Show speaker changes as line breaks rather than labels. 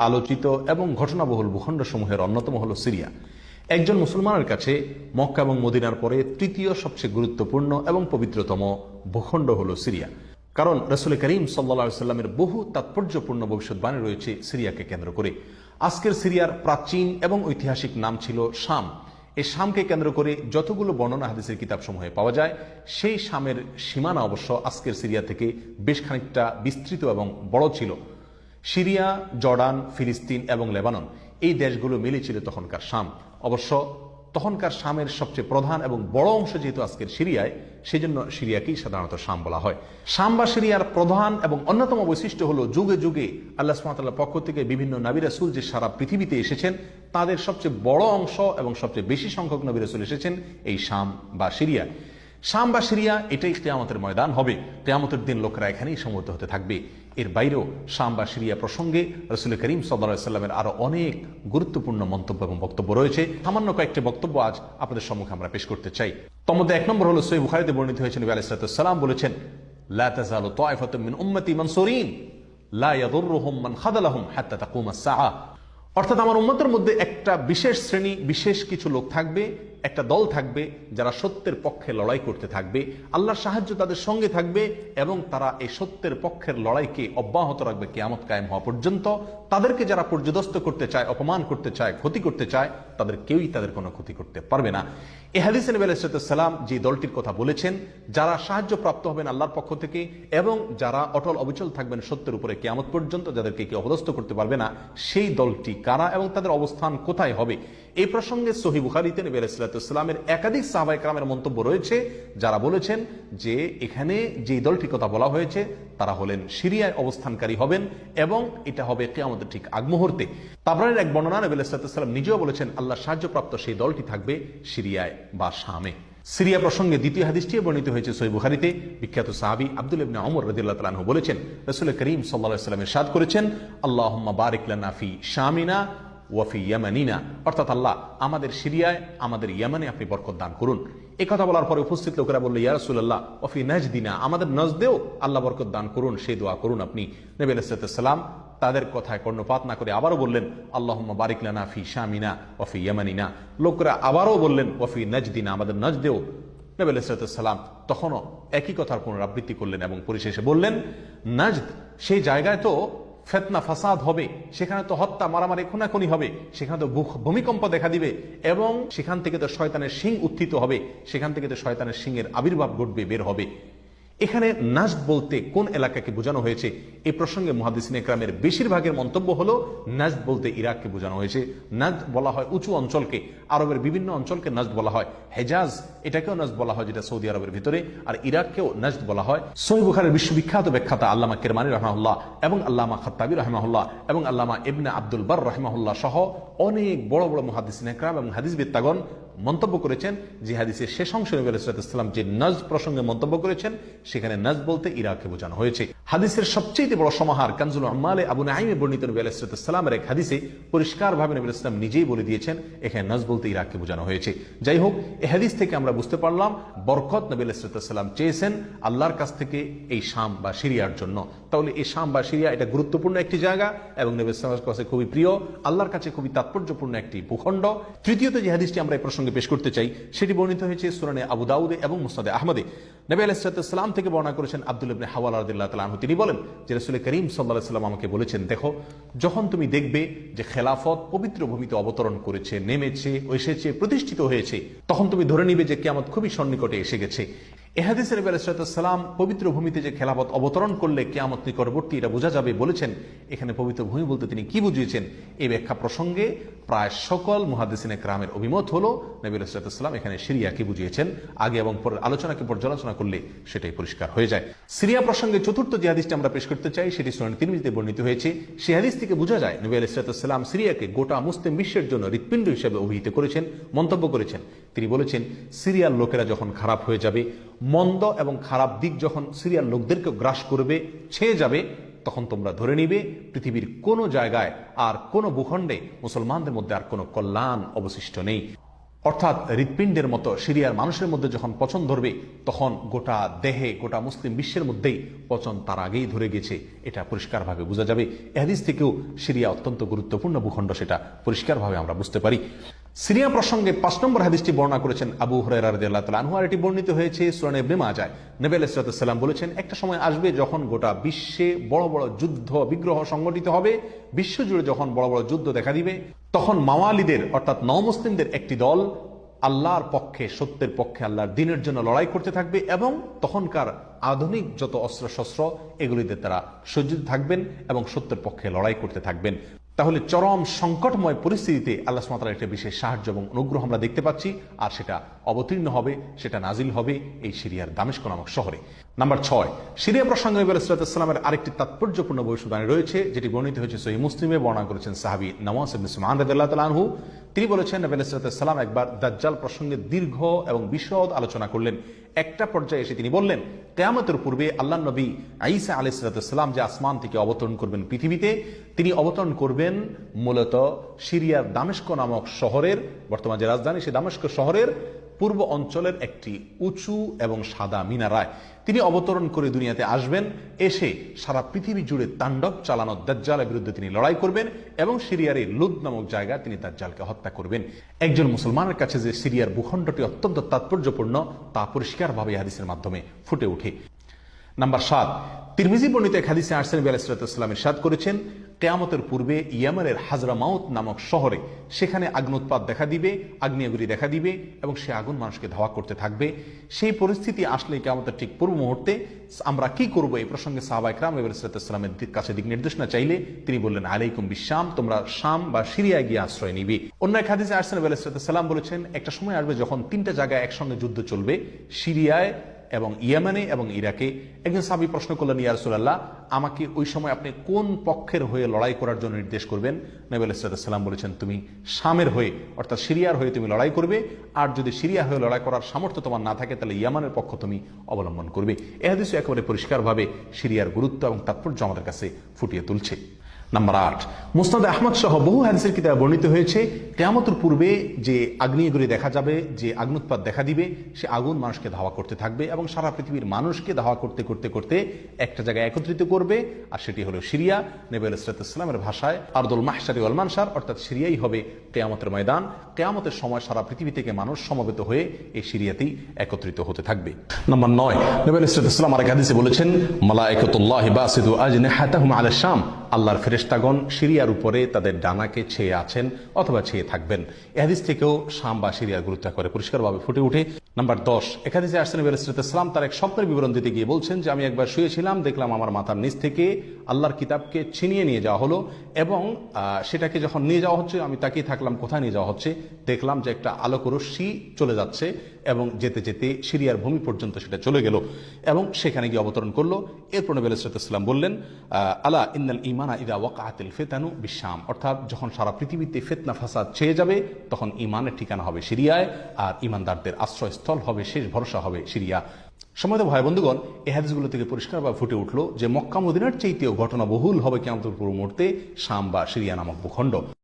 আলোচিত এবং ঘটনাবহুল ভূখণ্ডসমূহের অন্যতম হল সিরিয়া। একজন মুসলমানের কাছে মক্কা এবং মদিনার পরে তৃতীয় সবচেয়ে গুরুত্বপূর্ণ এবং পবিত্রতম ভূখণ্ড হল সিরিয়া। কারণ রাসূল করিম সাল্লাল্লাহু আলাইহি ওয়াসাল্লামের বহু তাৎপর্যপূর্ণ ভবিষ্যৎবাণী রয়েছে সিরিয়াকে কেন্দ্র করে। আজকের সিরিয়ার প্রাচীন এবং ঐতিহাসিক নাম ছিল শাম। এই শামকে কেন্দ্র করে যতগুলো বর্ণনা হাদিসের কিতাবসমূহে পাওয়া যায়, সেই শামের সীমানা অবশ্য আজকের সিরিয়া থেকে বেশ খানিকটা বিস্তৃত এবং বড় ছিল। সিরিয়া, জর্ডান, ফিলিস্তিন এবং লেবানন এই দেশগুলো মিলে ছিল তখনকার শাম। অবশ্য তখনকার শামের সবচেয়ে প্রধান এবং বড় অংশ যেহেতু আজকের সিরিয়ায়, সেই জন্য সিরিয়াকেই সাধারণত শাম বলা হয়। শাম বা সিরিয়ার প্রধান এবং অন্যতম বৈশিষ্ট্য হলো যুগে যুগে আল্লাহ সুবহানাহু ওয়া তাআলার পক্ষ থেকে বিভিন্ন নবী রাসূল যে সারা পৃথিবীতে এসেছেন, তাদের সবচেয়ে বড় অংশ এবং সবচেয়ে বেশি সংখ্যক নবী রাসূল এসেছেন এই শাম বা সিরিয়া। শাম বা সিরিয়া এটাই কিয়ামতের ময়দান হবে। কিয়ামতের দিন লোকেরা এখানেই সমবেত হতে থাকবে। এর বাইরেও শাম বা সিরিয়া প্রসঙ্গে রাসূল করিম সাল্লাল্লাহু আলাইহি ওয়াসাল্লামের আরো অনেক গুরুত্বপূর্ণ মন্তব্য এবং বক্তব্য রয়েছে। সামান্য কয়েকটি বক্তব্য আজ আপনাদের সম্মুখে আমরা পেশ করতে চাই। তার মধ্যে এক নম্বর হলো সহিহ বুখারীতে বর্ণিত হয়েছে, নবী আলাইহিস সালাতু ওয়াস সালাম বলেছেন, লা তাযালু তায়ফাতুম মিন উম্মতি মানসুরিন লা ইয়াদুররুহুম মান খাযালাহুম হাত্তা তাকুমাস সাআ। অর্থাৎ আমার উম্মতের মধ্যে একটা বিশেষ শ্রেণী, বিশেষ কিছু লোক থাকবে, একটা দল থাকবে যারা সত্যের পক্ষে লড়াই করতে থাকবে, আল্লাহর সাহায্য তাদের সঙ্গে থাকবে এবং তারা এই সত্যের পক্ষের লড়াইকে অব্যাহত রাখবে কিয়ামত কায়েম হওয়া পর্যন্ত। তাদেরকে যারা পর্যদস্ত করতে চায়, অপমান করতে চায়, ক্ষতি করতে চায়, তাদের কেউই তাদের কোনো ক্ষতি করতে পারবে না। এই হাদিসে নবী আলাইহিস সালাম যে দলটির কথা বলেছেন, যারা সাহায্য প্রাপ্ত হবেন আল্লাহর পক্ষ থেকে এবং যারা অটল অবিচল থাকবেন সত্যের উপরে কিয়ামত পর্যন্ত, যাদেরকে কেউ অপদস্থ করতে পারবে না, সেই দলটি কারা এবং তাদের অবস্থান কোথায় হবে, এই প্রসঙ্গে সহিহ বুখারীতে নবী আলাইহিস সালামের একাধিক সাহাবায়ে কেরামের মন্তব্য রয়েছে, যারা বলেছেন যে এখানে যে দলটির কথা বলা হয়েছে তারা হলেন সিরিয়ায় অবস্থানকারী হবেন এবং এটা হবে কিয়ামতের ঠিক আগ মুহূর্তে। তাবরানীর এক বর্ণনা, নবী আলাইহিস সালাম নিজেও বলেছেন আল্লাহর সাহায্যপ্রাপ্ত সেই দলটি থাকবে সিরিয়ায় বা শামে। সিরিয়া প্রসঙ্গে দ্বিতীয় হাদিসটি বর্ণিত হয়েছে সহিহ বুখারীতে। বিখ্যাত সাহাবী আব্দুল্লাহ ইবনে ওমর রাদিয়াল্লাহু তাআলা আনহু বলেছেন, রাসূল করিম সাল্লাল্লাহু আলাইহি ওয়াসাল্লাম ইরশাদ করেছেন, আল্লাহুম্মা বারিক লানা ফি শামিনা ওয়াফি ইয়ামানিনা, অর্থাৎ আল্লাহ আমাদের সিরিয়ায়, আমাদের ইয়ামানে আপনি বরকত দান করুন। এই কথা বলার পরে উপস্থিত লোকেরা বলল, ইয়া রাসূলুল্লাহ ওয়াফি নাজদিনা, আমাদের নজদেও আল্লাহ বরকত দান করুন, সেই দোয়া করুন আপনি। নবী আলাইহিস সালাম তাদের কথায় কর্ণপাত না করে আবারও বললেন, আল্লাহুম্মা বারিক লানা ফি শামিনা ওয়াফি ইয়ামানিনা। লোকেরা আবারও বললেন ওয়াফি নাজদিনা, আমাদের নজদেও। নবী আলাইহিস সালাম তখনও একই কথার পুনরাবৃত্তি করলেন এবং পরিশেষে বললেন, নাজদ সেই জায়গায় তো ফিতনা ফাসাদ হবে, সেখানে তো হত্যা, মারামারি, খুনাখুনি হবে, সেখানে তো ভূমিকম্প দেখা দিবে এবং সেখান থেকে তো শয়তানের শিং উত্থিত হবে, সেখান থেকে তো শয়তানের শিংয়ের আবির্ভাব ঘটবে, বের হবে। এখানে নাজদ বলতে কোন এলাকাকে বোঝানো হয়েছে, এই প্রসঙ্গে মুহাদ্দিসিনে কেরামের বেশিরভাগের মন্তব্য হলো নাজদ বলতে ইরাককে বোঝানো হয়েছে। নাজদ বলা হয় উঁচু অঞ্চলকে, আরবের বিভিন্ন অঞ্চলকে নাজদ বলা হয়। হেজাজ এটাকেও নাজদ বলা হয়, যেটা সৌদি আরবের ভিতরে, আর ইরাককেও নাজদ বলা হয়। সহিহ বুখারীর বিশ্ববিখ্যাত ব্যাখ্যাতা আল্লামা কিরমানী রাহিমাহুল্লাহ এবং আল্লামা খাত্তাবী রাহিমাহুল্লাহ এবং আল্লামা ইবনে আব্দুল বার রাহিমাহুল্লাহ সহ অনেক বড় বড় মুহাদ্দিসিনে কেরাম এবং হাদিসবিদগণ মন্তব্য করেছেন যে হাদিসের শেষ অংশে নবী আলাইহিস সালাম যে নাজদ প্রসঙ্গে মন্তব্য করেছেন, সেখানে নাজদ বলতে ইরাককে বোঝানো হয়েছে। হাদিসের সবচেয়ে বড় সমাহার কানজুল উম্মালে আবু নাঈমে বর্ণিত নবী আলাইহিস সালামের এক হাদিসে পরিষ্কারভাবে নবী আলাইহিস সালাম নিজেই বলে দিয়েছেন এখানে নাজদ বলতে ইরাককে বোঝানো হয়েছে। যাই হোক, এই হাদিস থেকে আমরা বুঝতে পারলাম বরকত নবী আলাইহিস সালাম চেয়েছেন আল্লাহর কাছ থেকে এই শাম বা সিরিয়ার জন্য। তাহলে এই শাম বা সিরিয়া এটা গুরুত্বপূর্ণ একটি জায়গা এবং নবী সাল্লাল্লাহু আলাইহি ওয়াসাল্লামের কাছে খুবই প্রিয়, আল্লাহর কাছে খুবই তাৎপর্যপূর্ণ একটি ভূখণ্ড। তৃতীয়ত যে হাদিসটি আমরা এই প্রসঙ্গে পেশ করতে চাই, সেটি বর্ণিত হয়েছে সুনানে আবু দাউদে এবং মুসনাদে আহমদে। নবী আলাইহিস সালাম থেকে বর্ণনা করেছেন আব্দুল্লাহ ইবনে হাওয়ালা রাদিয়াল্লাহু তাআলা আনহু, তিনি বলেন যে রাসূল করিম সাল্লাল্লাহু আলাইহি ওয়াসাল্লাম আমাকে বলেছেন, দেখো যখন তুমি দেখবে যে খেলাফত পবিত্র ভূমিতে অবতরণ করেছে, নেমেছে, এসেছে, প্রতিষ্ঠিত হয়েছে, তখন তুমি ধরে নিবে যে কিয়ামত খুবই সন্নিকটে এসে গেছে। এই হাদিসে নবী আলাইহিস সালাম পবিত্র ভূমিতে যে খেলাফত অবতরণ করলে কিয়ামত নিকটবর্তী এটা বোঝা যাবে বলেছেন। এখানে পবিত্র ভূমি বলতে তিনি কি বুঝিয়েছেন, এই ব্যাখ্যা প্রসঙ্গে প্রায় সকল মুহাদ্দিসিনে কেরামের অভিমত হলো নবী আলাইহিস সালাম এখানে সিরিয়াকে বুঝিয়েছেন। আগে এবং পরের আলোচনাকে পর্যালোচনা করলে সেটাই পরিষ্কার হয়ে যায়। সিরিয়া প্রসঙ্গে চতুর্থ যে হাদিসটি আমরা পেশ করতে চাই, সেটি সুনান তিরমিজিতে বর্ণিত হয়েছে। সেই হাদিস থেকে বোঝা যায় নবী আলাইহিস সালাম সিরিয়াকে গোটা মুসলিম বিশ্বের জন্য হৃৎপিণ্ড হিসেবে অভিহিত করেছেন, মন্তব্য করেছেন। তিনি বলেছেন, সিরিয়ার লোকেরা যখন খারাপ হয়ে যাবে, মন্দ এবং খারাপ দিক যখন সিরিয়ার লোকদেরকে গ্রাস করবে, ছেয়ে যাবে, তখন তোমরা ধরে নিবে পৃথিবীর কোনো জায়গায় আর কোনো ভূখণ্ডে মুসলমানদের মধ্যে আর কোনো কল্যাণ অবশিষ্ট নেই। অর্থাৎ হৃৎপিণ্ডের মতো সিরিয়ার মানুষের মধ্যে যখন পচন ধরবে তখন গোটা দেহে, গোটা মুসলিম বিশ্বের মধ্যেই পচন তার আগেই ধরে গেছে, এটা পরিষ্কারভাবে বোঝা যাবে। এ হাদিস থেকেও সিরিয়া অত্যন্ত গুরুত্বপূর্ণ ভূখণ্ড, সেটা পরিষ্কারভাবে আমরা বুঝতে পারি। সিরিয়া প্রসঙ্গে 5 নম্বর হাদিসটি বর্ণনা করেছেন আবু হুরায়রা রাদিয়াল্লাহু তাআলা আনহু, আর এটি বর্ণিত হয়েছে সুনান ইবনে মাজায়। নবী আলাইহিস সালাম বলেছেন, একটা সময় আসবে যখন গোটা বিশ্বে বড় বড় যুদ্ধ বিগ্রহ সংগঠিত হবে, বিশ্বজুড়ে যখন বড় বড় যুদ্ধ দেখা দিবে, তখন মাওয়ালিদের অর্থাৎ নওমুসলিমদের একটি দল আল্লাহর পক্ষে, সত্যের পক্ষে, আল্লাহর দ্বীনের জন্য লড়াই করতে থাকবে এবং তখনকার আধুনিক যত অস্ত্র শস্ত্র এগুলিতে তারা সজ্জিত থাকবেন এবং সত্যের পক্ষে লড়াই করতে থাকবেন। তাহলে চরম সংকটময় পরিস্থিতিতে আল্লাহ সুবহানাহু ওয়া তাআলার একটা বিশেষ সাহায্য এবং অনুগ্রহ আমরা দেখতে পাচ্ছি, আর সেটা অবতীর্ণ হবে, সেটা নাজিল হবে এই সিরিয়ার দামেস্ক নামক শহরে। নাম্বার 6, সিরিয়া প্রসঙ্গে নবী আলাইহিস সালামের আরেকটি তাৎপর্যপূর্ণ ভবিষ্যদ্বাণী রয়েছে, যেটি বর্ণিত হয়েছে সহিহ মুসলিমে। বর্ণনা করেছেন সাহাবী নওয়াস ইবনে সুমাআন রাদিয়াল্লাহু তাআলা আনহু। তিনি বলেছেন, নবী আলাইহিস সালাম একবার দাজ্জাল প্রসঙ্গে দীর্ঘ এবং বিশদ আলোচনা করলেন। একটা পর্যায়ে এসে তিনি বললেন, কিয়ামতের পূর্বে আল্লাহর নবী ঈসা আলাইহিস সালাম যে আসমান থেকে অবতরণ করবেন পৃথিবীতে, তিনি অবতরণ করবেন মূলত সিরিয়ার দামেস্ক নামক শহরের, বর্তমান যে রাজধানী সে দামেস্ক শহরের পূর্ব অঞ্চলের একটি উঁচু এবং সাদা মিনারায় তিনি অবতরণ করে দুনিয়াতে আসবেন। এসে সারা পৃথিবী জুড়ে তাণ্ডব চালানো দাজ্জালের বিরুদ্ধে তিনি লড়াই করবেন এবং সিরিয়ার এই লুদ নামক জায়গায় তিনি দাজ্জালকে হত্যা করবেন। একজন মুসলমানের কাছে যে সিরিয়ার ভূখণ্ডটি অত্যন্ত তাৎপর্যপূর্ণ তা পরিষ্কারভাবে হাদিসের মাধ্যমে ফুটে ওঠে। নাম্বার 7, তিরমিজি বর্ণিত এক হাদিসে আসেন নবী আলাইহিস সালাম ইরশাদ করেছেন, কিয়ামতের পূর্বে ইয়েমেনের হাজরামাউত নামক শহরে সেখানে আগ্নোৎপাত দেখা দিবে, আগ্নেয়গিরি দেখা দিবে এবং সে আগুন মানুষকে ধাওয়া করতে থাকবে। সেই পরিস্থিতি আসলে কিয়ামতের ঠিক পূর্ব মুহূর্তে আমরা কি করব, এই প্রসঙ্গে সাহাবায়ে কেরাম নবী আলাইহিস সালামের কাছে দিক নির্দেশনা চাইলে তিনি বললেন, আলাইকুম বিশাম, তোমরা শাম বা সিরিয়ায় গিয়ে আশ্রয় নিবে। অন্য এক হাদিসে আসেন নবী আলাইহিস সালাম বলেছেন, একটা সময় আসবে যখন 3টা জায়গায় একসঙ্গে যুদ্ধ চলবে, সিরিয়ায় এবং ইয়েমেনে এবং ইরাকে। একজন সাহাবী প্রশ্ন করলেন, ইয়া রাসূলুল্লাহ, আমাকে ওই সময় আপনি কোন পক্ষের হয়ে লড়াই করার জন্য নির্দেশ করবেন? নবী আলাইহিস সালাম বলেছেন, তুমি শামের হয়ে অর্থাৎ সিরিয়ার হয়ে তুমি লড়াই করবে, আর যদি সিরিয়া হয়ে লড়াই করার সামর্থ্য তোমার না থাকে তাহলে ইয়ামানের পক্ষ তুমি অবলম্বন করবে। এই হাদিসে একেবারে পরিষ্কারভাবে সিরিয়ার গুরুত্ব এবং তাৎপর্য আমাদের কাছে ফুটিয়ে তুলছে। নাম্বার 8, মুসনাদ আহমদ সহ বহু হাদিসের কিতাবে বর্ণিত হয়েছে, কিয়ামতের পূর্বে যে আগ্নেয়গিরি দেখা যাবে, যে আগ্নোৎপাত দেখা দিবে, সে আগুন মানুষকে ধাওয়া করতে থাকবে এবং সারা পৃথিবীর মানুষকে ধাওয়া করতে করতে করতে একটা জায়গায় একত্রিত করবে, আর সেটি হলো সিরিয়া। নবী আলাইহিস সালামের ভাষায় আরদুল মাহশারি ওয়াল মানশার, অর্থাৎ সিরিয়াই হবে কিয়ামতের ময়দান। কিয়ামতের সময় সারা পৃথিবী থেকে মানুষ সমবেত হয়ে এই সিরিয়াতেই একত্রিত হতে থাকবে। নাম্বার 9, নবী আলাইহিস সালাম আরেক হাদিসে বলেছেন, মালায়েকাতুল্লাহি বাসিদু আজনিহাতাহুম আলা শাম, আল্লাহর ফেরেশতাগণ সিরিয়ার উপরে তাদের ডানাকে ছেয়ে আছেন অথবা ছেয়ে থাকবেন। এই হাদিস থেকেও শাম বা সিরিয়ার গুরুত্ব করে পরিষ্কারভাবে ফুটে ওঠে। নাম্বার 10, এক হাদিসে আসেন নবী আলাইহিস সালাম তার এক স্বপ্নের বিবরণ দিতে গিয়ে বলছেন যে, আমি একবার শুয়েছিলাম, দেখলাম আমার মাথার নিচ থেকে আল্লাহর কিতাবকে ছিনিয়ে নিয়ে যাওয়া হলো এবং সেটাকে যখন নিয়ে যাওয়া হচ্ছে আমি তাকিয়ে থাকলাম কোথায় নিয়ে যাওয়া হচ্ছে। দেখলাম যে একটা আলোক রশ্মি চলে যাচ্ছে এবং যেতে যেতে সিরিয়ার ভূমি পর্যন্ত সেটা চলে গেল এবং সেখানে গিয়ে অবতরণ করলো। এরপর নবী আলাইহিস সালাম বললেন, আলা ইন্নাল ঈমানা ইযা ওয়াকাআতিল ফিতানু বিশাম, অর্থাৎ যখন সারা পৃথিবীতে ফিতনা ফাসাদ ছেয়ে যাবে তখন ঈমানের ঠিকানা হবে সিরিয়ায়, আর ঈমানদারদের আশ্রয়স্থল হবে, শেষ ভরসা হবে সিরিয়া। সম্মানিত ভাই বন্ধুগণ, এই হাদিসগুলো থেকে পরিষ্কারভাবে ফুটে উঠলো যে মক্কা মদিনার চাইতেও ঘটনাবহুল হবে কিয়ামতের পূর্ব মুহূর্তে শাম বা সিরিয়া নামক ভূখণ্ড।